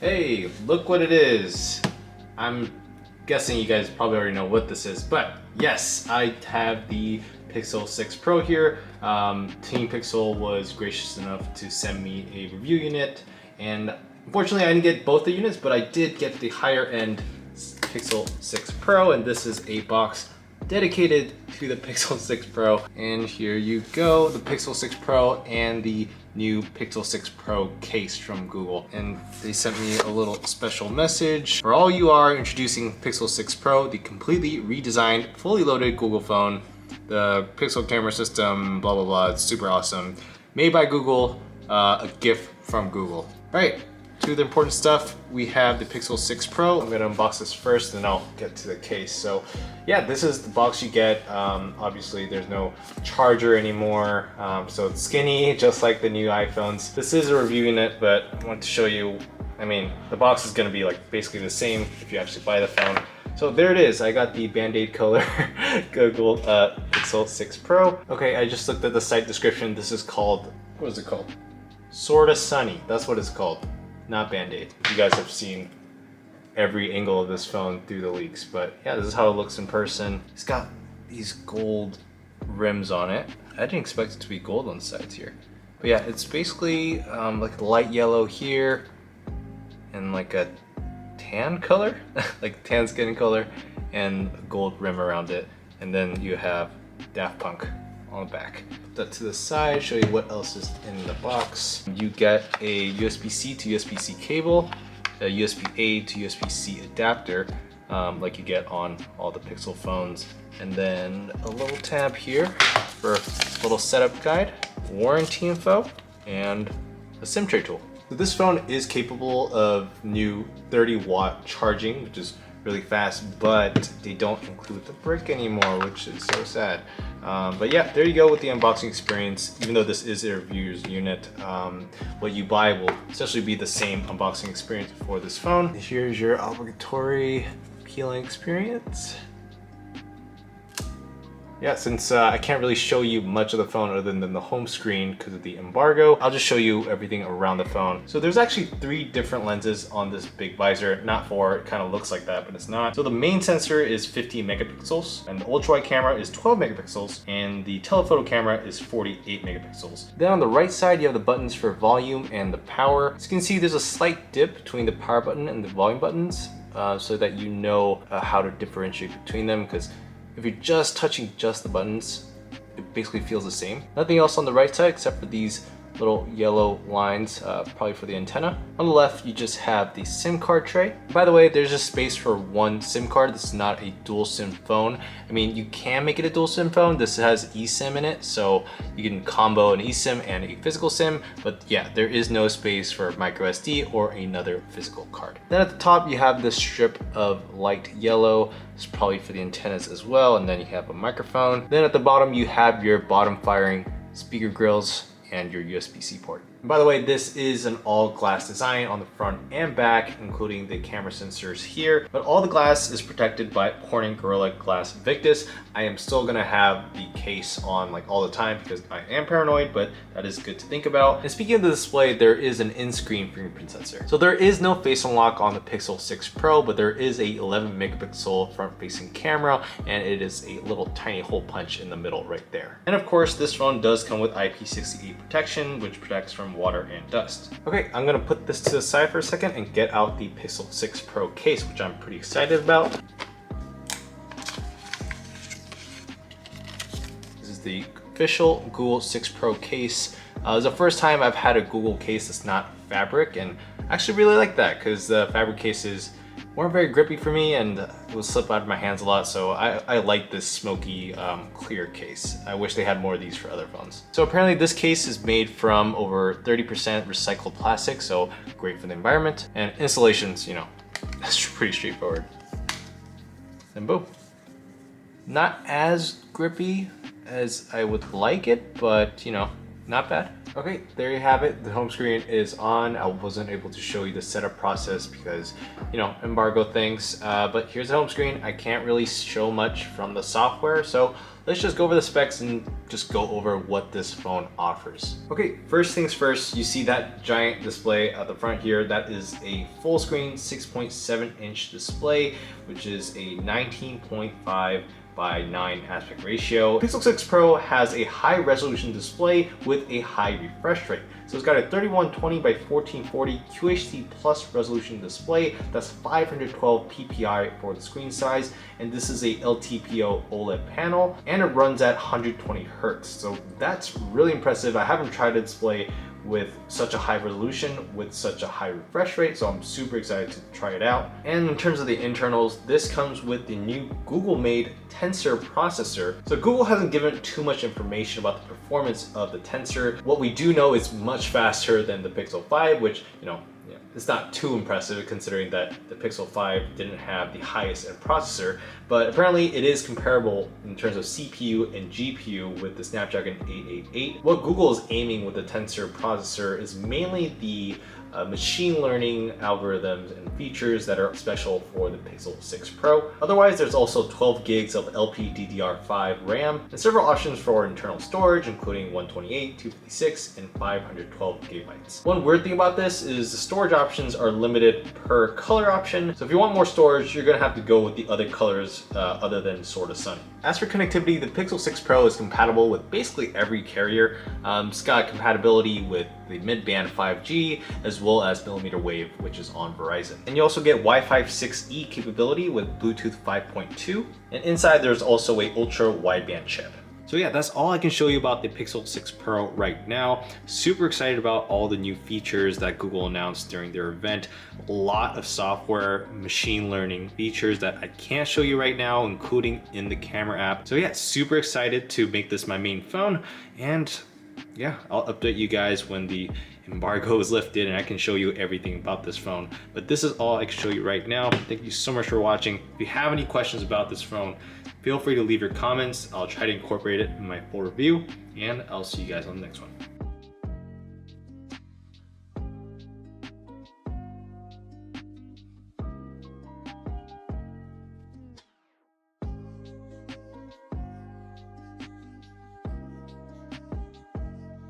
Hey, look what it is. I'm guessing you guys probably already know what this is, but yes, I have the Pixel 6 Pro here. Team Pixel was gracious enough to send me a review unit, and unfortunately I didn't get both the units, but I did get the higher end Pixel 6 Pro, and this is a box dedicated to the Pixel 6 Pro. And here you go, the Pixel 6 Pro and the new Pixel 6 Pro case from Google. And they sent me a little special message. For all you are introducing Pixel 6 Pro, the completely redesigned, fully loaded Google phone, the Pixel camera system, blah, blah, blah, it's super awesome. Made by Google, a gift from Google. All right. To the important stuff, we have the Pixel 6 Pro. I'm gonna unbox this first and I'll get to the case. So yeah, this is the box you get. Obviously there's no charger anymore, so it's skinny, just like the new iPhones. This is a review unit, but I want to show you, I mean, the box is gonna be like basically the same if you actually buy the phone. So there it is, I got the Band-Aid color Google Pixel 6 Pro. Okay, I just looked at the site description. This is called, what is it called? Sorta Sunny, that's what it's called. Not Band-Aid. You guys have seen every angle of this phone through the leaks, but yeah, this is how it looks in person. It's got these gold rims on it. I didn't expect it to be gold on the sides here. But yeah, it's basically like a light yellow here and like a tan color, like tan skin color, and a gold rim around it. And then you have Daft Punk on the back. Put that to the side, show you what else is in the box. You get a USB-C to USB-C cable, a USB-A to USB-C adapter, like you get on all the Pixel phones, and then a little tab here for a little setup guide, warranty info, and a SIM tray tool. So this phone is capable of new 30-watt charging, which is really fast, but they don't include the brick anymore, which is so sad. But yeah, there you go with the unboxing experience. Even though this is a reviewer's unit, what you buy will essentially be the same unboxing experience for this phone. Here's your obligatory peeling experience. Yeah, since I can't really show you much of the phone other than the home screen because of the embargo, I'll just show you everything around the phone. So there's actually 3 different lenses on this big visor. Not 4, it kind of looks like that, but it's not. So the main sensor is 50 megapixels, and the ultra-wide camera is 12 megapixels, and the telephoto camera is 48 megapixels. Then on the right side, you have the buttons for volume and the power. As you can see, there's a slight dip between the power button and the volume buttons, so that you know how to differentiate between them, because if you're just touching just the buttons, it basically feels the same. Nothing else on the right side except for these little yellow lines, probably for the antenna. On the left, you just have the SIM card tray. By the way, there's just space for 1 SIM card. This is not a dual SIM phone. I mean, you can make it a dual SIM phone. This has eSIM in it, so you can combo an eSIM and a physical SIM, but yeah, there is no space for micro SD or another physical card. Then at the top, you have this strip of light yellow. It's probably for the antennas as well, and then you have a microphone. Then at the bottom, you have your bottom firing speaker grills and your USB-C port. And by the way, this is an all glass design on the front and back, including the camera sensors here, but all the glass is protected by Corning Gorilla Glass Victus. I am still gonna have the case on like all the time because I am paranoid, but that is good to think about. And speaking of the display, there is an in-screen fingerprint sensor. So there is no face unlock on the Pixel 6 Pro, but there is a 11 megapixel front-facing camera, and it is a little tiny hole punch in the middle right there. And of course, this phone does come with IP68 protection, which protects from water and dust. Okay, I'm gonna put this to the side for a second and get out the Pixel 6 Pro case, which I'm pretty excited about. This is the official Google 6 Pro case. It's the first time I've had a Google case that's not fabric, and I actually really like that because the fabric cases weren't very grippy for me and it would slip out of my hands a lot, so I like this smoky clear case. I wish they had more of these for other phones. So apparently this case is made from over 30% recycled plastic, so great for the environment. And installations, you know, that's pretty straightforward. And boom. Not as grippy as I would like it, but you know, not bad. Okay, there you have it. The home screen is on. I wasn't able to show you the setup process because, you know, embargo things. But here's the home screen. I can't really show much from the software, so let's just go over the specs and just go over what this phone offers. Okay, first things first, you see that giant display at the front here. That is a full screen 6.7-inch display, which is a 19.5 by 9 aspect ratio. Pixel 6 Pro has a high resolution display with a high refresh rate. So it's got a 3120 by 1440 QHD plus resolution display. That's 512 ppi for the screen size. And this is a LTPO OLED panel and it runs at 120 Hertz. So that's really impressive. I haven't tried a display with such a high resolution, with such a high refresh rate, so I'm super excited to try it out. And in terms of the internals, this comes with the new Google-made Tensor processor. So Google hasn't given too much information about the performance of the Tensor. What we do know is much faster than the Pixel 5, which, you know, it's not too impressive considering that the Pixel 5 didn't have the highest end processor, but apparently it is comparable in terms of CPU and GPU with the Snapdragon 888. What Google is aiming with the Tensor processor is mainly the machine learning algorithms and features that are special for the Pixel 6 Pro. Otherwise, there's also 12 gigs of LPDDR5 RAM and several options for internal storage, including 128, 256, and 512 gigabytes. One weird thing about this is the storage options are limited per color option. So if you want more storage, you're gonna have to go with the other colors other than Sorta Sunny. As for connectivity, the Pixel 6 Pro is compatible with basically every carrier. It's got compatibility with the mid-band 5G as well as millimeter wave, which is on Verizon. And you also get Wi-Fi 6E capability with Bluetooth 5.2. And inside there's also a ultra wideband chip. So yeah, that's all I can show you about the Pixel 6 Pro right now. Super excited about all the new features that Google announced during their event. A lot of software, machine learning features that I can't show you right now, including in the camera app. So yeah, super excited to make this my main phone. And yeah, I'll update you guys when the embargo is lifted and I can show you everything about this phone. But this is all I can show you right now. Thank you so much for watching. If you have any questions about this phone, feel free to leave your comments. I'll try to incorporate it in my full review, and I'll see you guys on the next one.